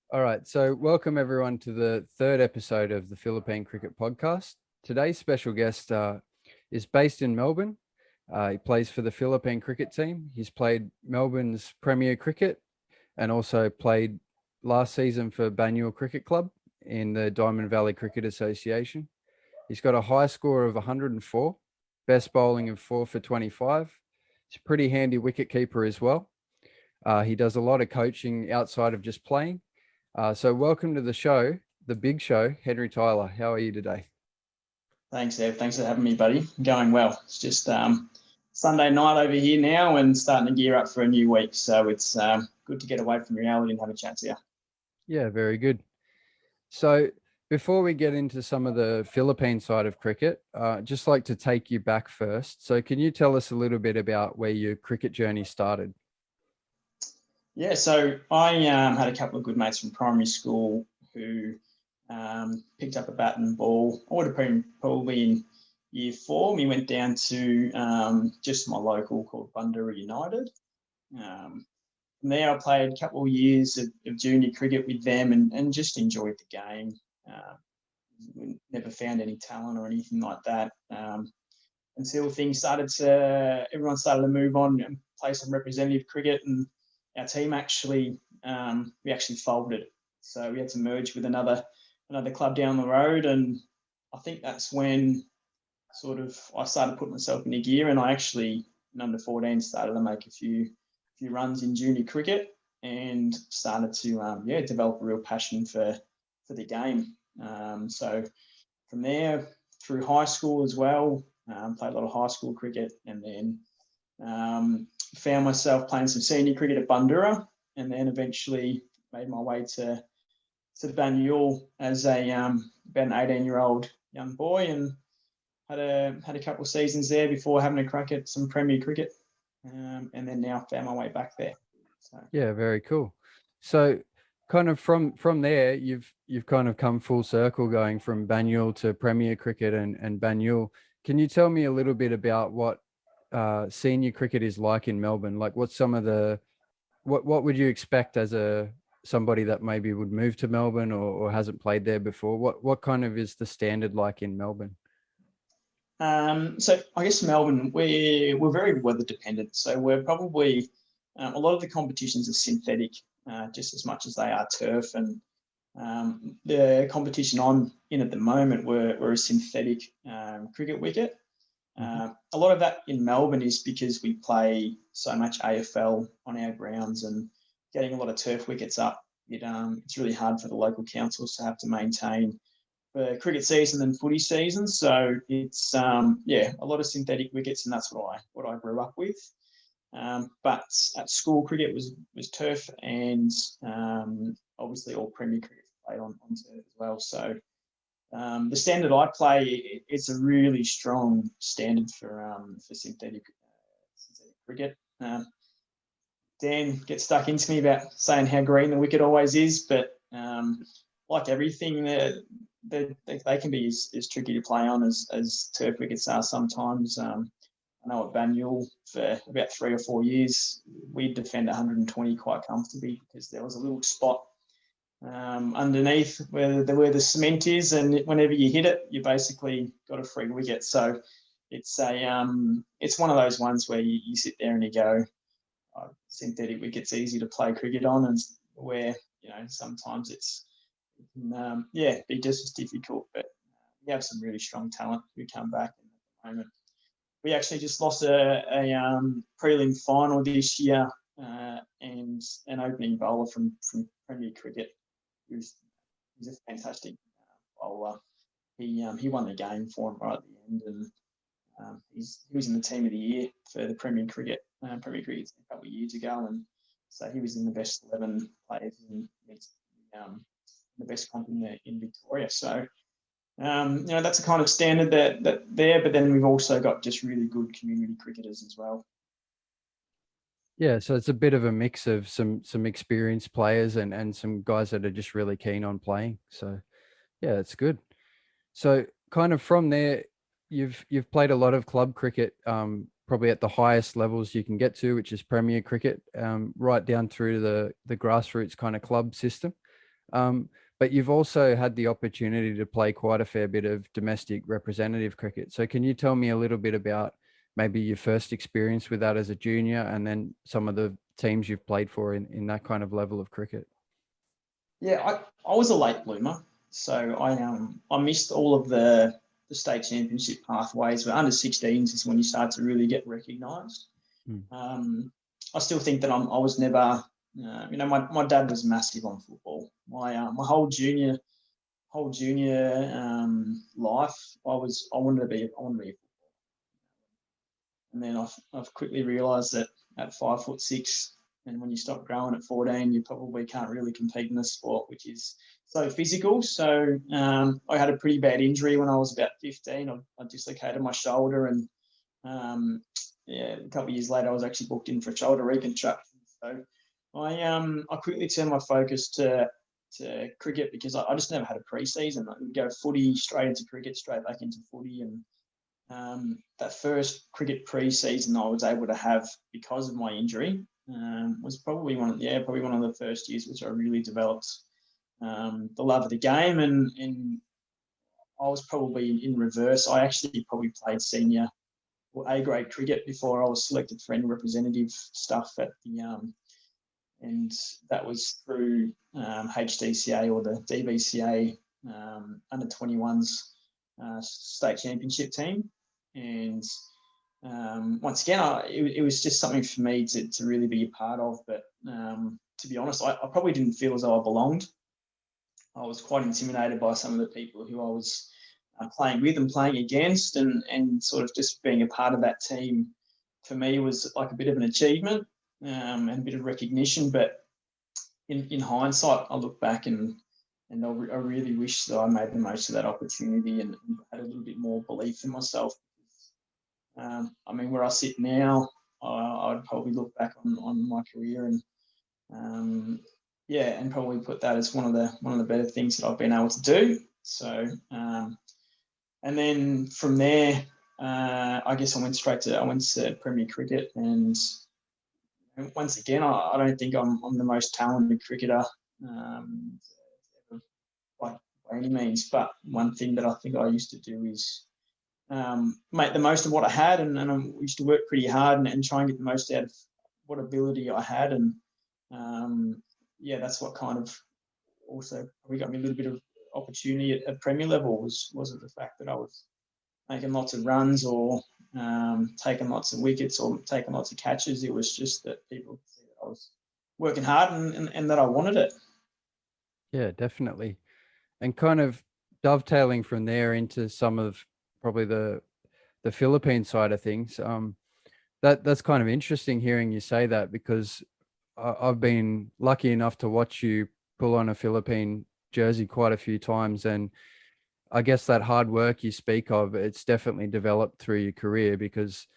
All right. So, welcome everyone to the third episode of the Philippine Cricket Podcast. Today's special guest is based in Melbourne. He plays for the Philippine cricket team. He's played Melbourne's Premier Cricket and also played last season for Banyule Cricket Club in the Diamond Valley Cricket Association. He's got a high score of 104, best bowling of 4 for 25. He's a pretty handy wicket keeper as well. He does a lot of coaching outside of just playing. So welcome to the show, the big show, Henry Tyler. How are you today? Thanks, Ev. Thanks for having me, buddy. Going well. It's just Sunday night over here now and starting to gear up for a new week. So it's good to get away from reality and have a chat to you. Yeah, very good. So before we get into some of the Philippine side of cricket, just like to take you back first. So can you tell us a little bit about where your cricket journey started? Yeah, so I had a couple of good mates from primary school who picked up a bat and ball. I would have been probably in year 4. We went down to just my local called Bundura United. From there, I played a couple of years of junior cricket with them and just enjoyed the game. Never found any talent or anything like that until everyone started to move on and play some representative cricket, and our team we actually folded. So we had to merge with another club down the road, and I think that's when I started putting myself into gear, and I actually in under 14 started to make a few runs in junior cricket and started to develop a real passion for the game. So from there through high school as well, played a lot of high school cricket, and then found myself playing some senior cricket at Bundura, and then eventually made my way to Banyule as about an 18-year-old young boy, and had a couple of seasons there before having a crack at some Premier cricket, and then now found my way back there. So. Yeah, very cool. So kind of from there, you've kind of come full circle going from Banyule to Premier Cricket and Banyule. Can you tell me a little bit about what senior cricket is like in Melbourne? Like what's some of what would you expect as somebody that maybe would move to Melbourne or hasn't played there before? What kind of is the standard like in Melbourne? So I guess Melbourne, we're very weather dependent. So we're probably a lot of the competitions are synthetic, just as much as they are turf. And the competition I'm in at the moment, we're a synthetic cricket wicket. A lot of that in Melbourne is because we play so much AFL on our grounds, and getting a lot of turf wickets up, it's really hard for the local councils to have to maintain for cricket season and footy season. So it's a lot of synthetic wickets, and that's what I grew up with. But at school, cricket was turf, and obviously all Premier cricket played on turf as well. So the standard I play, it's a really strong standard for synthetic cricket. Dan gets stuck into me about saying how green the wicket always is, but like everything, they can be as tricky to play on as turf wickets are sometimes. I know at Banyule for about 3 or 4 years, we'd defend 120 quite comfortably because there was a little spot underneath where the cement is, and whenever you hit it, you basically got a free wicket. So it's one of those ones where you sit there and you go, synthetic wicket's easy to play cricket on, and where sometimes it can be just as difficult. But we have some really strong talent who come back, and at the moment we actually just lost a prelim final this year, and an opening bowler from Premier Cricket, who's a fantastic bowler. He won the game for him right at the end, and he was in the team of the year for the Premier Cricket a couple of years ago, and so he was in the best 11 players in the best comp in Victoria. So that's a kind of standard that there, but then we've also got just really good community cricketers as well. Yeah, so it's a bit of a mix of some experienced players and some guys that are just really keen on playing. So yeah, it's good. So kind of from there, you've played a lot of club cricket, probably at the highest levels you can get to, which is Premier Cricket, right down through the grassroots kind of club system. But you've also had the opportunity to play quite a fair bit of domestic representative cricket. So can you tell me a little bit about maybe your first experience with that as a junior, and then some of the teams you've played for in that kind of level of cricket? Yeah, I was a late bloomer, so I missed all of the state championship pathways. But under 16s is when you start to really get recognised. I still think that I was never, my dad was massive on football. My whole junior life, I wanted to be a footballer. And then I've quickly realised that at 5'6", and when you stop growing at 14, you probably can't really compete in the sport, which is so physical. So I had a pretty bad injury when I was about 15. I dislocated my shoulder, and a couple of years later, I was actually booked in for a shoulder reconstruction. So I quickly turned my focus to cricket, because I just never had a pre-season. I would go footy straight into cricket, straight back into footy, and that first cricket pre-season I was able to have because of my injury was probably one of the first years which I really developed the love of the game, and I was probably in reverse. I actually probably played senior or A-grade cricket before I was selected for any representative stuff at the and that was through HDCA or the DBCA under 21s state championship team. And once again, it was just something for me to really be a part of. But to be honest, I probably didn't feel as though I belonged. I was quite intimidated by some of the people who I was playing with and playing against, and sort of just being a part of that team for me was like a bit of an achievement and a bit of recognition. But in hindsight, I look back and I really wish that I made the most of that opportunity and had a little bit more belief in myself. Where I sit now, I'd probably look back on my career and and probably put that as one of the better things that I've been able to do. So, and then from there, I guess I went to Premier Cricket, and once again, I don't think I'm the most talented cricketer by any means. But one thing that I think I used to do is make the most of what I had, and I used to work pretty hard and try and get the most out of what ability I had. And that's what kind of also probably got me a little bit of opportunity at Premier level, was it the fact that I was making lots of runs or taking lots of wickets or taking lots of catches. It was just that people could see that I was working hard and that I wanted it. Yeah, definitely. And kind of dovetailing from there into some of probably the Philippine side of things. That's kind of interesting hearing you say that, because I've been lucky enough to watch you pull on a Philippine jersey quite a few times, and I guess that hard work you speak of, it's definitely developed through your career, because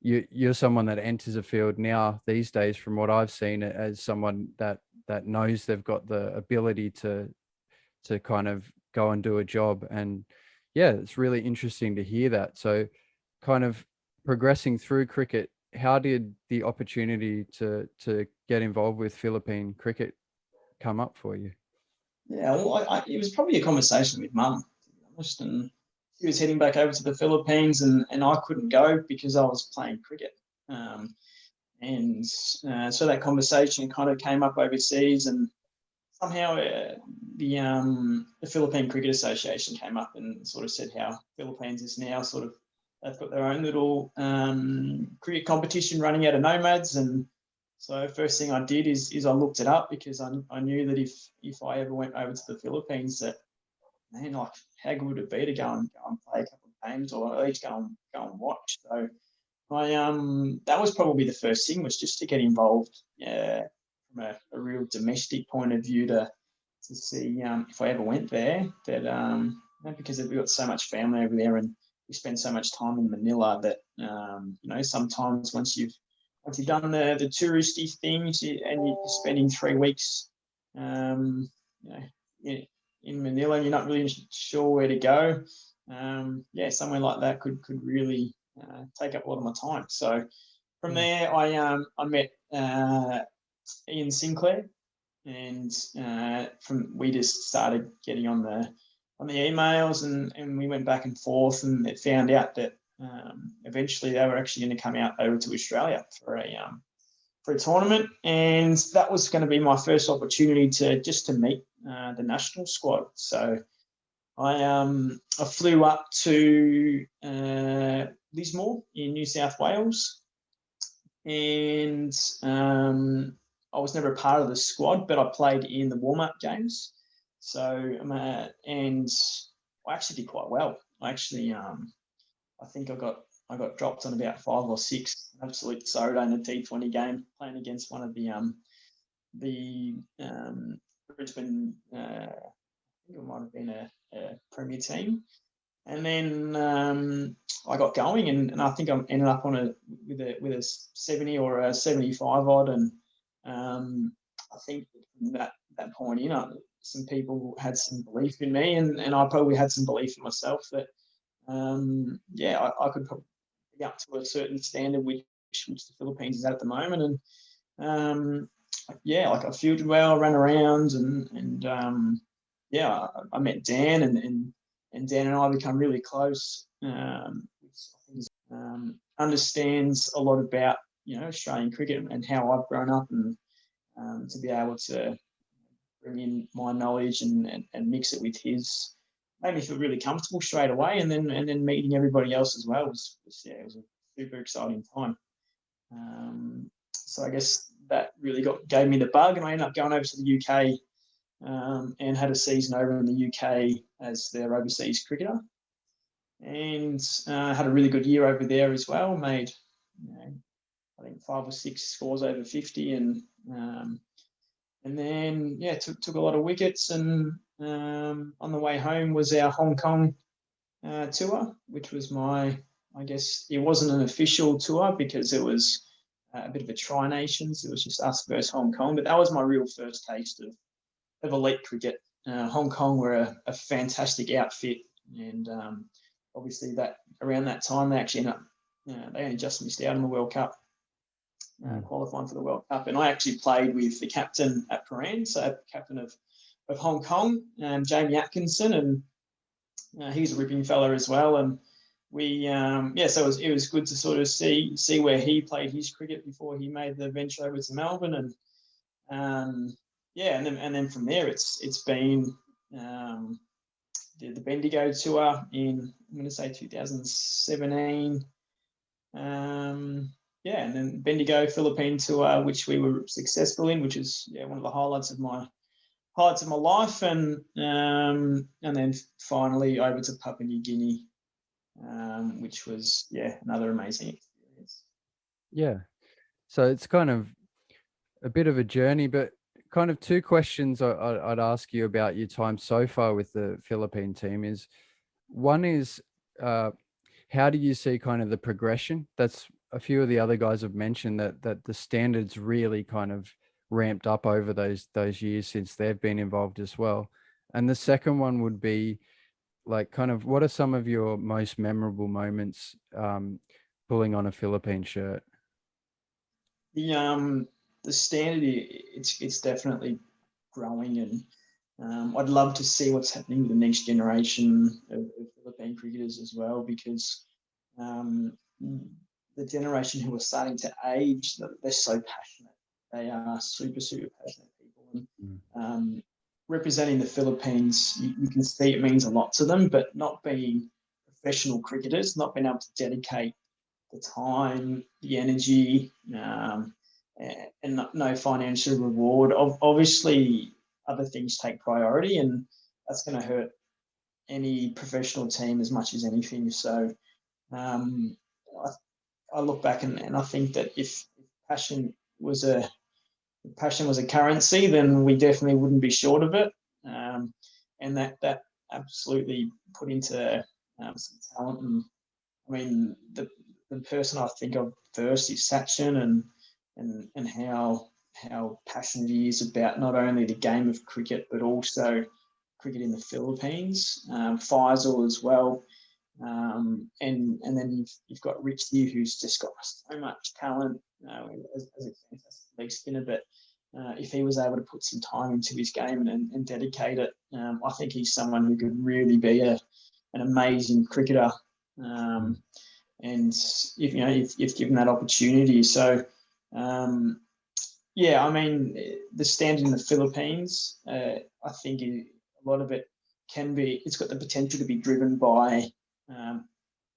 you're someone that enters a field now these days, from what I've seen, as someone that knows they've got the ability to kind of go and do a job. And yeah, it's really interesting to hear that. So kind of progressing through cricket, how did the opportunity to get involved with Philippine cricket come up for you? Yeah, well, it was probably a conversation with Mum, and she was heading back over to the Philippines, and I couldn't go because I was playing cricket. So that conversation kind of came up overseas, and somehow the Philippine Cricket Association came up and sort of said how Philippines is now sort of, they've got their own little cricket competition running out of Nomads. And so first thing I did is I looked it up, because I knew that if I ever went over to the Philippines, that, man, like, how good would it be to go and play a couple of games, or at least go and watch. So that was probably the first thing, was just to get involved from a real domestic point of view, to see if I ever went there, that because we've got so much family over there and we spend so much time in Manila that sometimes once you've done the touristy things and you're spending 3 weeks in Manila and you're not really sure where to go, somewhere like that could really take up a lot of my time. So from there, I met Ian Sinclair, and we just started getting on the emails, and we went back and forth, and it found out that eventually they were actually going to come out over to Australia for a tournament, and that was going to be my first opportunity to meet the national squad. So I flew up to Lismore in New South Wales, and I was never a part of the squad, but I played in the warm-up games. So and I actually did quite well. I actually I think I got dropped on about 5 or 6 absolute soda in a T20 game, playing against one of the Brisbane. I think it might have been a Premier team, and then I got going, and I think I ended up with a 70 or a 75 odd, and I think from that point, some people had some belief in me, and I probably had some belief in myself that I could probably be up to a certain standard which the Philippines is at the moment, and like I fielded well, ran around, and I met Dan, and Dan and I become really close. Understands a lot about Australian cricket and how I've grown up, and to be able to bring in my knowledge and mix it with his made me feel really comfortable straight away, and then meeting everybody else as well was a super exciting time. So I guess that really gave me the bug, and I ended up going over to the UK and had a season over in the UK as their overseas cricketer, and had a really good year over there as well. Made I think 5 or 6 scores over 50, and then took a lot of wickets, and on the way home was our Hong Kong tour, which was I guess it wasn't an official tour because it was a bit of a tri-nations. It was just us versus Hong Kong, but that was my real first taste of elite cricket. Hong Kong were a fantastic outfit, and obviously that around that time they actually they only just missed out on the World Cup, qualifying for the World Cup, and I actually played with the captain at Paran, so captain of Hong Kong, Jamie Atkinson, and he's a ripping fella as well, and we so it was good to sort of see where he played his cricket before he made the venture over to Melbourne, and and then from there it's been the Bendigo tour in, I'm going to say 2017, and then Bendigo Philippine tour, which we were successful in, which is one of the highlights of my life, and then finally over to Papua New Guinea, which was another amazing experience. Yeah, so it's kind of a bit of a journey, but kind of 2 questions I'd ask you about your time so far with the Philippine team is, one is how do you see kind of the progression? That's a few of the other guys have mentioned that the standards really kind of ramped up over those years since they've been involved as well. And the second one would be like, kind of, what are some of your most memorable moments pulling on a Philippine shirt? The standard, it's definitely growing, and I'd love to see what's happening with the next generation of Philippine cricketers as well, because the generation who are starting to age, they're so passionate. They are super, super passionate people. And representing the Philippines, you can see it means a lot to them, but not being professional cricketers, not being able to dedicate the time, the energy, and no financial reward. Obviously, other things take priority, and that's going to hurt any professional team as much as anything. So I look back and I think that if passion was a currency, then we definitely wouldn't be short of it, and that absolutely put into some talent. And I mean, the person I think of first is Sachin, and how passionate he is about not only the game of cricket but also cricket in the Philippines. Faisal as well, and then you've got Richie, who's just got so much talent as a fantastic leg spinner. But if he was able to put some time into his game and dedicate it. I think he's someone who could really be an amazing cricketer. And if given that opportunity. So, I mean, the standard in the Philippines, I think a lot of it it's got the potential to be driven by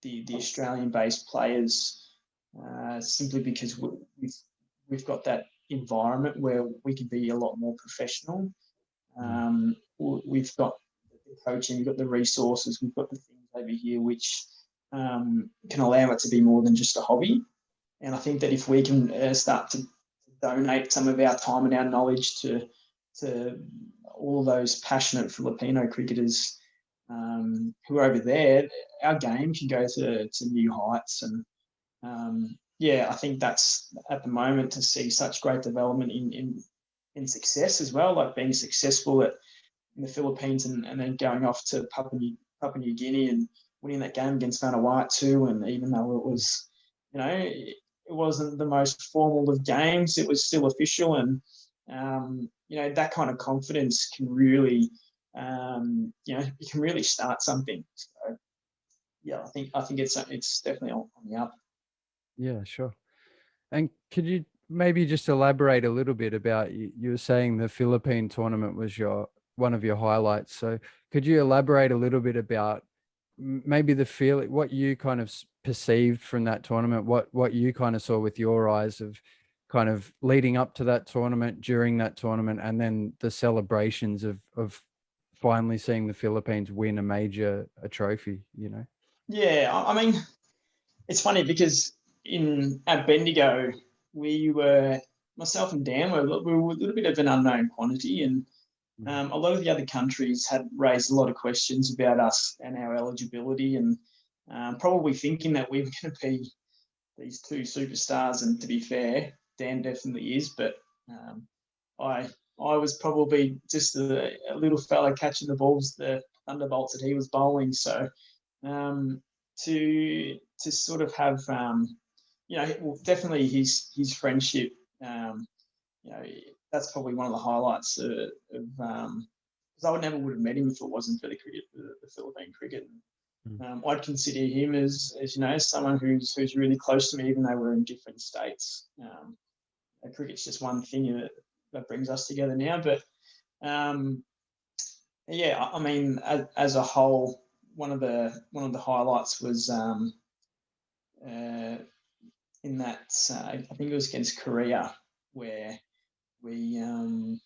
the Australian-based players, simply because we've got that environment where we can be a lot more professional. We've got the coaching, we've got the resources, we've got the things over here which can allow it to be more than just a hobby. And I think that if we can start to donate some of our time and our knowledge to all those passionate Filipino cricketers who are over there, our game can go to new heights. And I think that's at the moment to see such great development in success as well, like being successful in the Philippines and then going off to Papua New Guinea and winning that game against Vanuatu. And even though it was, it wasn't the most formal of games, it was still official. And, that kind of confidence can really, it can really start something. So, I think it's definitely on the up. Yeah, sure. And could you maybe just elaborate a little bit about, you were saying the Philippine tournament was one of your highlights. So could you elaborate a little bit about maybe the feeling, what you kind of perceived from that tournament, what you kind of saw with your eyes of kind of leading up to that tournament, during that tournament, and then the celebrations of finally seeing the Philippines win a trophy, Yeah, I mean, it's funny because at Bendigo, myself and Dan were a little bit of an unknown quantity, and a lot of the other countries had raised a lot of questions about us and our eligibility, and probably thinking that we were going to be these two superstars. And to be fair, Dan definitely is, but I was probably just a little fella catching the balls, the thunderbolts that he was bowling. So to sort of have definitely his friendship, that's probably one of the highlights of because I would have met him if it wasn't for the Philippine cricket. I'd consider him as someone who's really close to me, even though we're in different states. Cricket's just one thing that brings us together now. But I mean, as a whole, one of the highlights was in that I think it was against Korea, where we it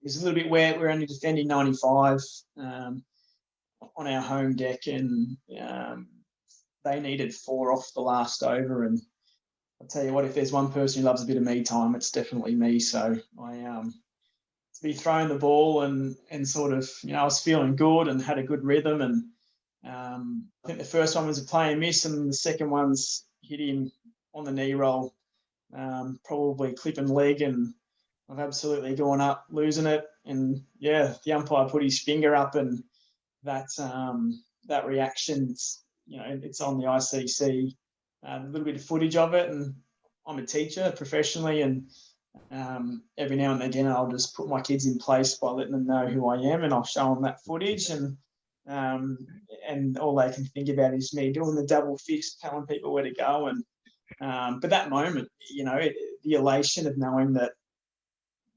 was a little bit where we're only defending 95 on our home deck, and they needed 4 off the last over. And I'll tell you what, if there's one person who loves a bit of me time, it's definitely me. So I to be throwing the ball and sort of, I was feeling good and had a good rhythm. And I think the first one was a play and miss, and the second one's hit him on the knee roll, probably clipping leg, and I've absolutely gone up, losing it. And the umpire put his finger up, and that reaction, it's on the ICC, a little bit of footage of it. And I'm a teacher professionally, and every now and again I'll just put my kids in place by letting them know who I am, and I'll show them that footage, and all they can think about is me doing the double fist, telling people where to go. And but that moment, the elation of knowing that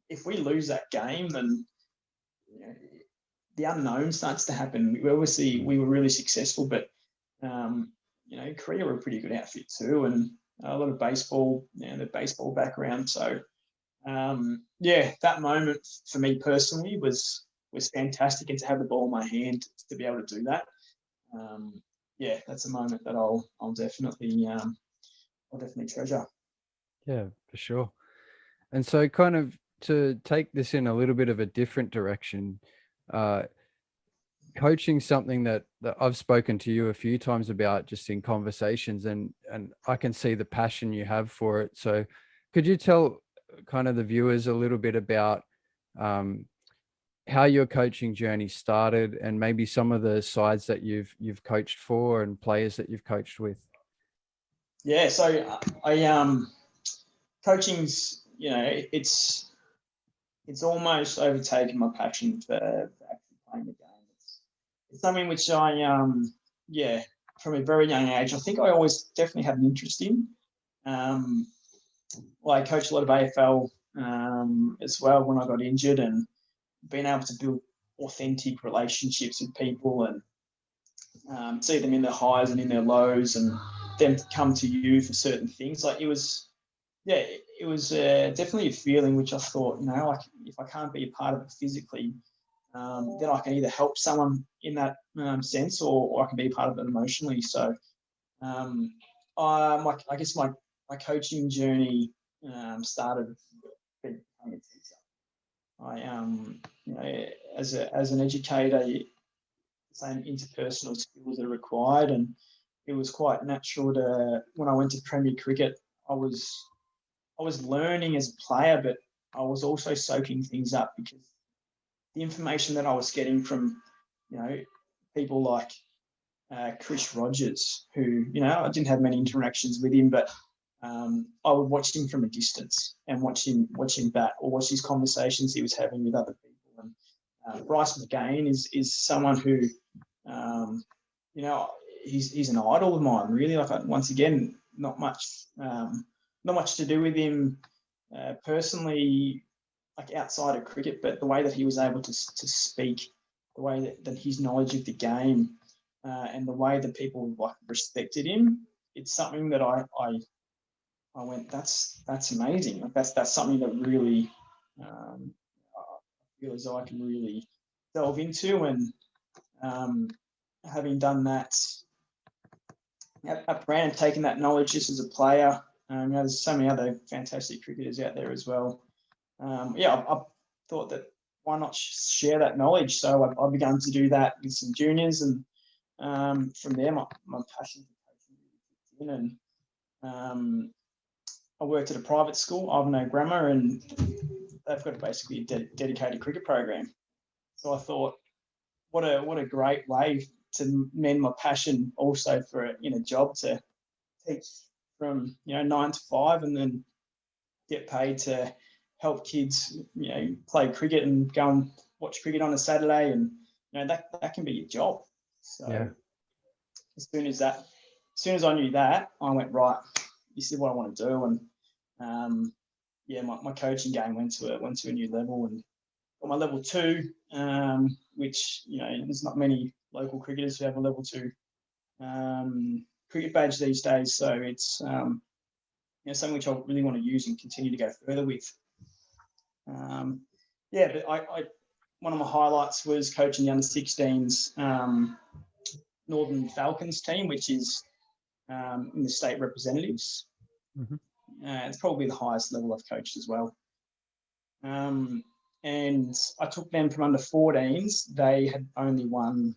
if we lose that game, then the unknown starts to happen. Obviously, we were really successful, but Korea were a pretty good outfit too, and a lot of baseball, the baseball background. So that moment for me personally was fantastic, and to have the ball in my hand to be able to do that, that's a moment that I'll definitely treasure. Yeah, for sure. And so kind of to take this in a little bit of a different direction, coaching, something that I've spoken to you a few times about just in conversations, and I can see the passion you have for it. So could you tell kind of the viewers a little bit about how your coaching journey started, and maybe some of the sides that you've coached for and players that you've coached with? So I coaching's, it's it's almost overtaken my passion for actually playing the game. It's something which I yeah, from a very young age, I think I always definitely had an interest in. Well, I coached a lot of AFL as well when I got injured, and being able to build authentic relationships with people and see them in their highs and in their lows, and them to come to you for certain things. Like it was, yeah, it was definitely a feeling which I thought, like if I can't be a part of it physically, then I can either help someone in that sense, or I can be a part of it emotionally. So I guess my coaching journey started becoming a teacher. As an educator, the same interpersonal skills are required, and it was quite natural to, when I went to Premier Cricket, I was learning as a player, but I was also soaking things up, because the information that I was getting from, people like Chris Rogers, who, I didn't have many interactions with him, but I would watch him from a distance and watch him bat, or watch his conversations he was having with other people. And Bryce McGain is someone who, he's an idol of mine, really. Like, once again, not much to do with him personally, like outside of cricket, but the way that he was able to speak, the way that his knowledge of the game, and the way that people like respected him, it's something that I went, that's amazing. Like that's something that really I feel as though I can really delve into. And having done that at Brand, taking that knowledge just as a player, there's so many other fantastic cricketers out there as well. I thought that why not share that knowledge? So I began to do that with some juniors, and from there my passion for coaching really kicked in. And I worked at a private school, Ivanhoe Grammar, and they've got basically a dedicated cricket program. So I thought, what a great way to mend my passion also for in a job, to teach from 9 to 5, and then get paid to help kids play cricket and go and watch cricket on a Saturday, and that can be your job. So Yeah. as soon as I knew that, I went, right, this is what I want to do. And my coaching game went to a new level, and got my level 2, which there's not many local cricketers who have a level 2 cricket badge these days. So it's something which I really want to use and continue to go further with. But I one of my highlights was coaching the under-16s Northern Falcons team, which is in the state representatives. Mm-hmm. It's probably the highest level I've coached as well. And I took them from under 14s. They had only won,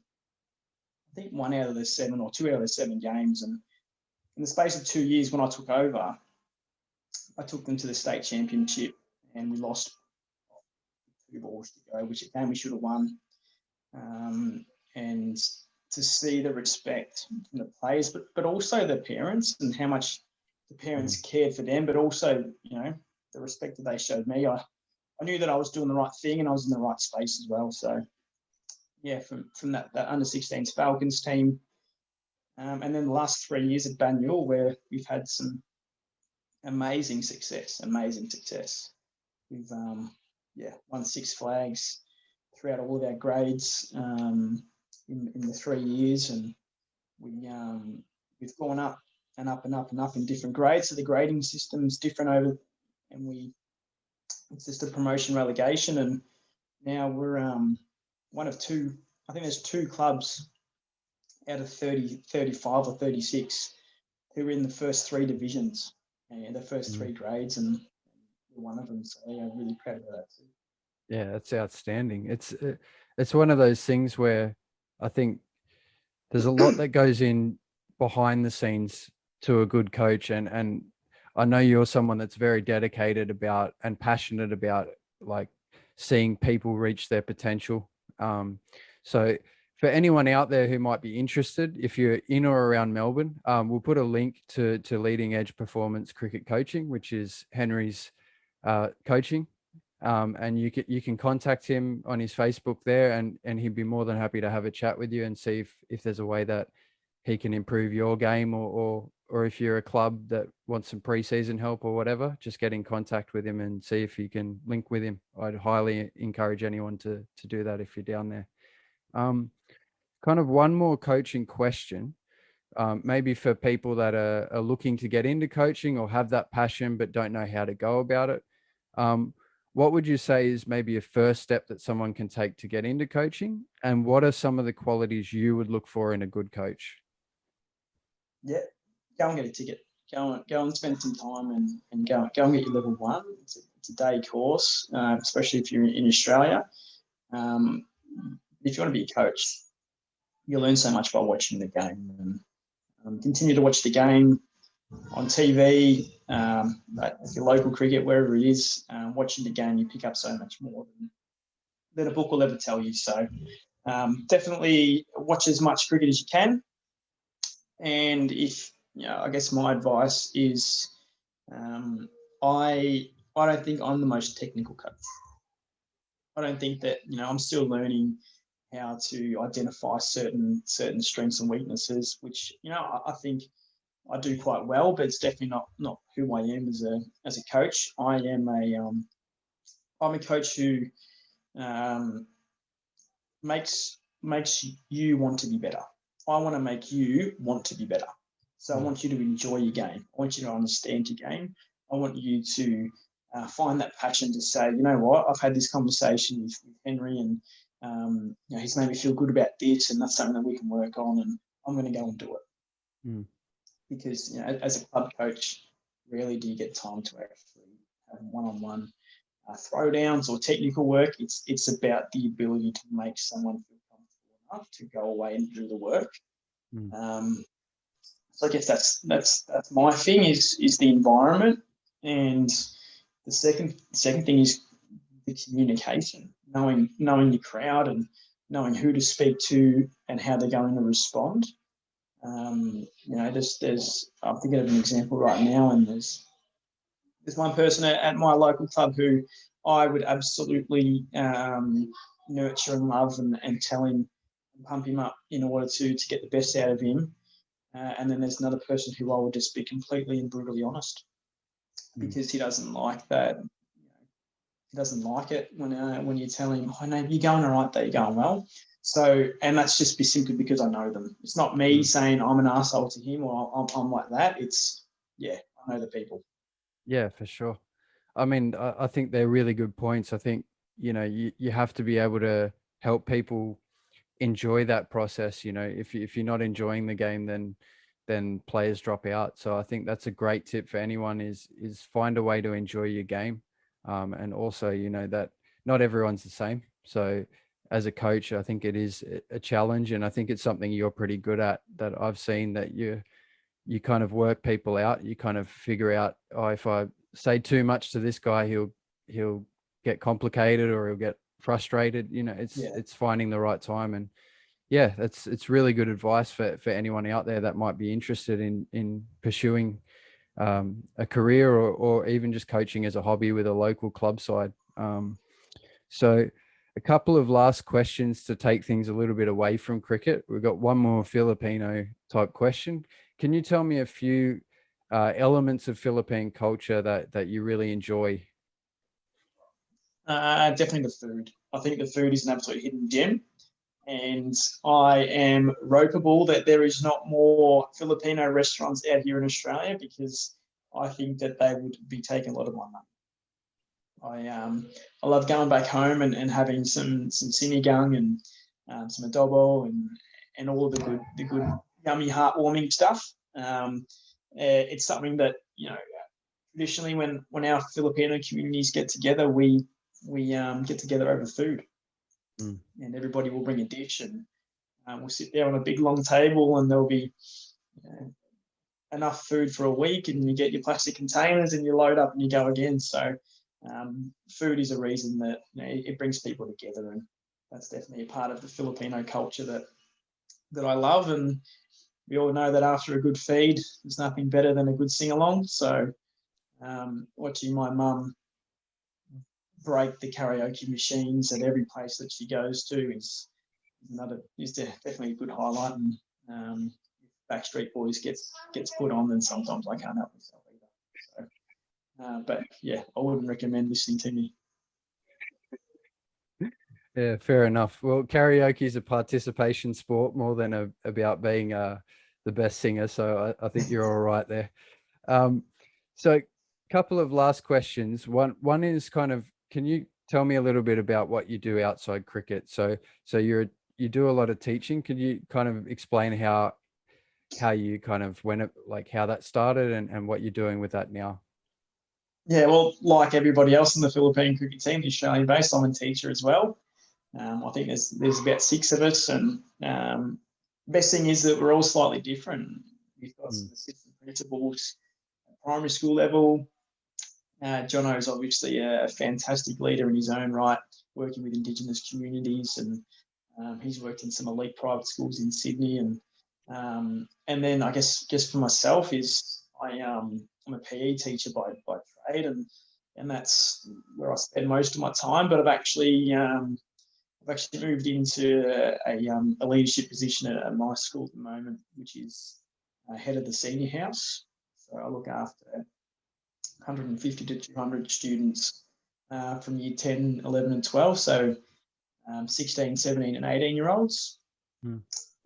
I think, 1 out of the 7 or 2 out of the 7 games. And in the space of 2 years, when I took over, I took them to the state championship, and we lost 2 balls to go, which again we should have won. And to see the respect from the players, but also the parents, and how much the parents cared for them, but also the respect that they showed me. I knew that I was doing the right thing, and I was in the right space as well. So from that under 16s Falcons team, and then the last 3 years at Banyule, where we've had some amazing success. We've won 6 flags throughout all of our grades in the 3 years, and we've gone up and up and up and up in different grades. So the grading system's different and it's just a promotion relegation, and now we're one of 2. I think there's 2 clubs out of 30, 35 or 36 who are in the first 3 divisions and the first 3 grades, and we're one of them. So I'm really proud of that too. Yeah, that's outstanding. It's one of those things where I think there's a lot that goes in behind the scenes to a good coach, and I know you're someone that's very dedicated about and passionate about like seeing people reach their potential. So for anyone out there who might be interested, if you're in or around Melbourne, we'll put a link to Leading Edge Performance Cricket Coaching, which is Henry's coaching. and you can contact him on his Facebook there, and he'd be more than happy to have a chat with you and see if there's a way that he can improve your game, or if you're a club that wants some preseason help or whatever, just get in contact with him and see if you can link with him. I'd highly encourage anyone to do that if you're down there. Kind of one more coaching question, maybe for people that are looking to get into coaching or have that passion but don't know how to go about it. What would you say is maybe a first step that someone can take to get into coaching? And what are some of the qualities you would look for in a good coach? Yeah, go and get a ticket. Go and spend some time and go and get your level 1. It's a day course, especially if you're in Australia. If you want to be a coach, you learn so much by watching the game, and continue to watch the game on TV, if your local cricket, wherever it is. Watching the game, you pick up so much more than a book will ever tell you. So definitely watch as much cricket as you can. And I guess my advice is, I don't think I'm the most technical coach. I don't think that, I'm still learning how to identify certain strengths and weaknesses, which, I think I do quite well, but it's definitely not who I am as a coach. I'm a coach who makes you want to be better. I want to make you want to be better. So I want you to enjoy your game. I want you to understand your game. I want you to find that passion to say, you know what, I've had this conversation with Henry, and he's made me feel good about this, and that's something that we can work on, and I'm going to go and do it. Because as a club coach, rarely do you get time to actually have one-on-one throwdowns or technical work. It's about the ability to make someone feel comfortable enough to go away and do the work. So I guess that's my thing is the environment, and the second thing is the communication, knowing your crowd and knowing who to speak to and how they're going to respond. There's I'm thinking of an example right now, and there's one person at my local club who I would absolutely nurture and love and tell him and pump him up in order to get the best out of him. And then there's another person who I would just be completely and brutally honest, because he doesn't like that. He doesn't like it when you tell him, "Oh no, you're going all right, there, you're going well." So, and that's just simply because I know them. It's not me saying I'm an asshole to him or I'm like that. It's, I know the people. Yeah, for sure. I mean, I think they're really good points. I think, you have to be able to help people enjoy that process. If you're not enjoying the game, then players drop out. So I think that's a great tip for anyone is find a way to enjoy your game. And also, that not everyone's the same. So as a coach, I think it is a challenge, and I think it's something you're pretty good at, that I've seen that you kind of work people out. You kind of figure out, if I say too much to this guy, he'll get complicated or he'll get frustrated. It's finding the right time. And it's really good advice for anyone out there that might be interested in pursuing a career or even just coaching as a hobby with a local club side. So a couple of last questions to take things a little bit away from cricket. We've got one more Filipino type question. Can you tell me a few elements of Philippine culture that you really enjoy? Definitely the food. I think the food is an absolute hidden gem. And I am ropeable that there is not more Filipino restaurants out here in Australia, because I think that they would be taking a lot of my money. I love going back home and having some sinigang and some adobo and all of the good yummy heartwarming stuff. It's something that traditionally when our Filipino communities get together, we get together over food. And everybody will bring a dish, and we'll sit there on a big long table, and there'll be enough food for a week, and you get your plastic containers and you load up and you go again. So food is a reason that it brings people together, and that's definitely a part of the Filipino culture that I love. And we all know that after a good feed, there's nothing better than a good sing along. So watching my mum break the karaoke machines at every place that she goes to is definitely a good highlight. And Backstreet Boys gets put on, then sometimes I can't help myself either. So, but yeah, I wouldn't recommend listening to me. Yeah, fair enough. Well, karaoke is a participation sport more than about being the best singer. So I think you're all right there. So a couple of last questions. One is kind of, can you tell me a little bit about what you do outside cricket? So you do a lot of teaching. Can you kind of explain how you kind of how that started and what you're doing with that now? Yeah, well, like everybody else in the Philippine cricket team, Australian-based, I'm a teacher as well. I think there's about 6 of us, and best thing is that we're all slightly different. We've got some assistant principals at primary school level. Jono is obviously a fantastic leader in his own right, working with Indigenous communities, and he's worked in some elite private schools in Sydney. And then I guess for myself is I'm a PE teacher by trade, and that's where I spend most of my time. But I've actually moved into a leadership position at my school at the moment, which is head of the senior house. So I look after 150 to 200 students from year 10, 11 and 12. So 16, 17 and 18-year-olds.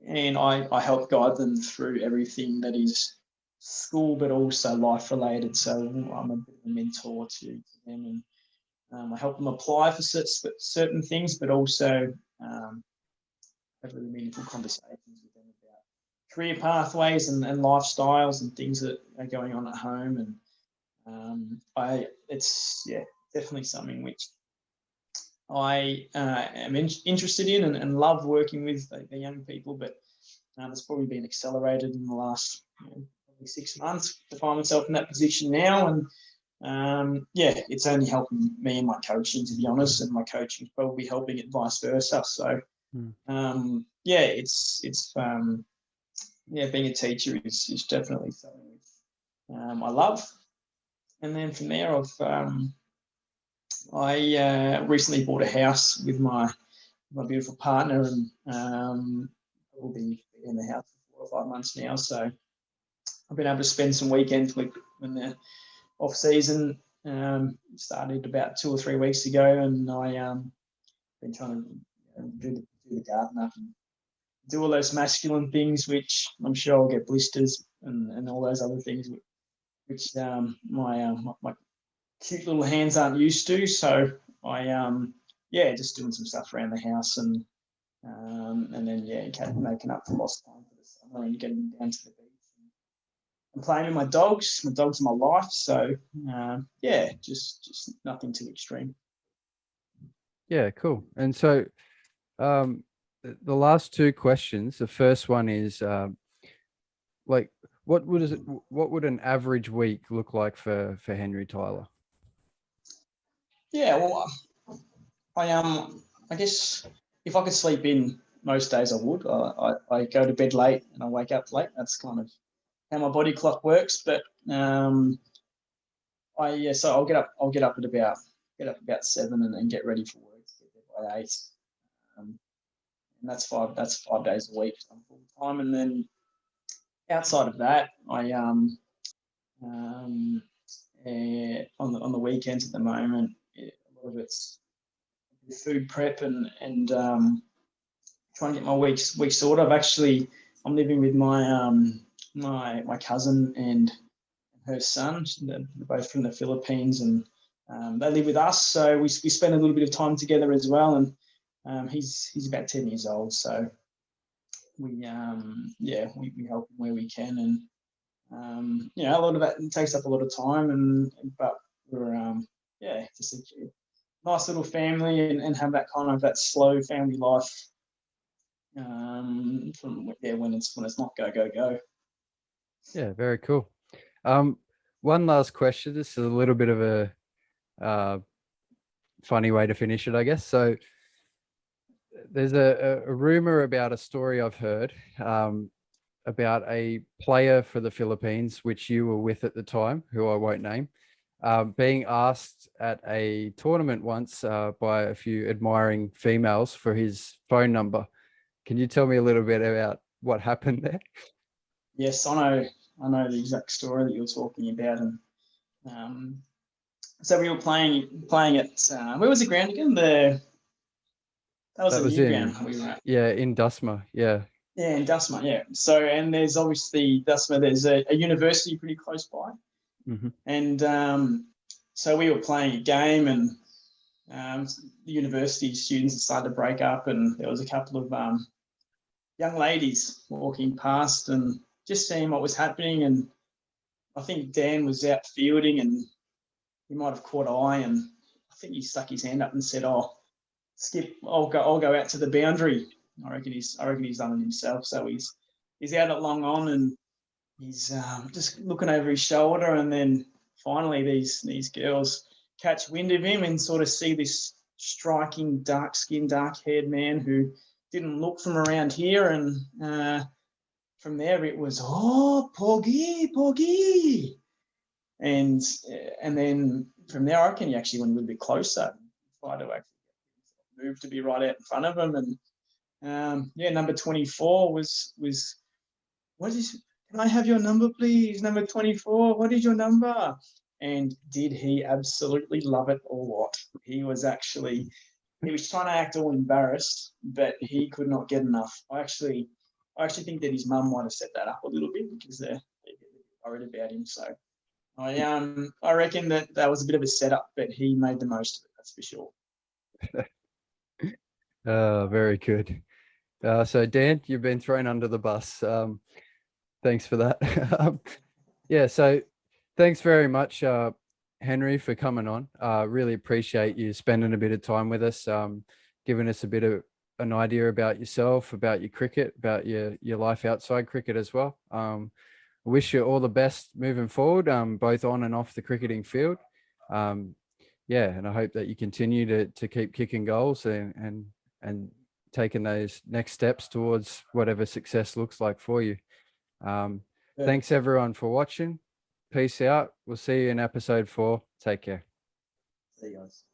And I help guide them through everything that is school, but also life related. So I'm a bit of a mentor to them, and I help them apply for certain things, but also have really meaningful conversations with them about career pathways and lifestyles and things that are going on at home. And it's definitely something which I am interested in and love working with the young people, but it's probably been accelerated in the last probably 6 months to find myself in that position now. And it's only helping me in my coaching, to be honest, and my coaching is probably helping it vice versa. So being a teacher is definitely something I love. And then from there, I recently bought a house with my beautiful partner, and we'll be in the house for 4 or 5 months now. So I've been able to spend some weekends when the off season started about 2 or 3 weeks ago, and I been trying to do the garden up and do all those masculine things, which I'm sure I'll get blisters and all those other things, which my cute little hands aren't used to. So I just doing some stuff around the house, and then making up for lost time for the summer and getting down to the beach and playing with my dogs. My dogs are my life. So just nothing too extreme. Yeah, cool. And so the last 2 questions, the first one is what would an average week look like for Henry Tyler? Yeah, well, I guess if I could sleep in most days, I would. I go to bed late and I wake up late. That's kind of how my body clock works. But so I'll get up at about 7 and get ready for work. Get there by 8. And that's 5 days a week. So I'm full time, and then outside of that, I on the weekends at the moment, a lot of it's food prep and trying to get my week sorted. I'm living with my my cousin and her son. They're both from the Philippines, and they live with us, so we spend a little bit of time together as well. And he's about 10 years old, so we help him where we can, and a lot of that takes up a lot of time, but we're just a nice little family, and have that kind of that slow family life from when it's not go. Yeah, very cool. One last question. This is a little bit of a funny way to finish it, I guess. So there's a rumor about a story I've heard about a player for the Philippines, which you were with at the time, who I won't name, being asked at a tournament once by a few admiring females for his phone number. Can you tell me a little bit about what happened there? Yes, I know the exact story that you're talking about, and so we were playing at where was the ground again? That was a new ground we were at. Yeah, in Dusma. Yeah. Yeah, in Dusma. Yeah. So, and there's obviously Dusma. There's a university pretty close by, and so we were playing a game, and the university students started to break up, and there was a couple of young ladies walking past and just seeing what was happening. And I think Dan was out fielding, and he might have caught eye, and I think he stuck his hand up and said, "Oh, Skip, I'll go out to the boundary." I reckon he's done it himself. So he's out at long on, and he's just looking over his shoulder, and then finally these girls catch wind of him and sort of see this striking, dark-skinned, dark-haired man who didn't look from around here, and from there it was, "Oh, Poggy," and then from there I reckon he actually went a little bit closer, tried to actually move to be right out in front of him, and number 24 was what is? Can I have your number, please? Number 24. What is your number? And did he absolutely love it or what? He was trying to act all embarrassed, but he could not get enough. I actually think that his mum might have set that up a little bit because they're worried about him. So I reckon that was a bit of a setup, but he made the most of it. That's for sure. Very good. So Dan, you've been thrown under the bus. Thanks for that. Yeah, so thanks very much, Henry, for coming on. Really appreciate you spending a bit of time with us, giving us a bit of an idea about yourself, about your cricket, about your life outside cricket as well. Wish you all the best moving forward, both on and off the cricketing field. Yeah, and I hope that you continue to keep kicking goals and taking those next steps towards whatever success looks like for you. Thanks everyone for watching. Peace out. We'll see you in episode 4. Take care. See you guys.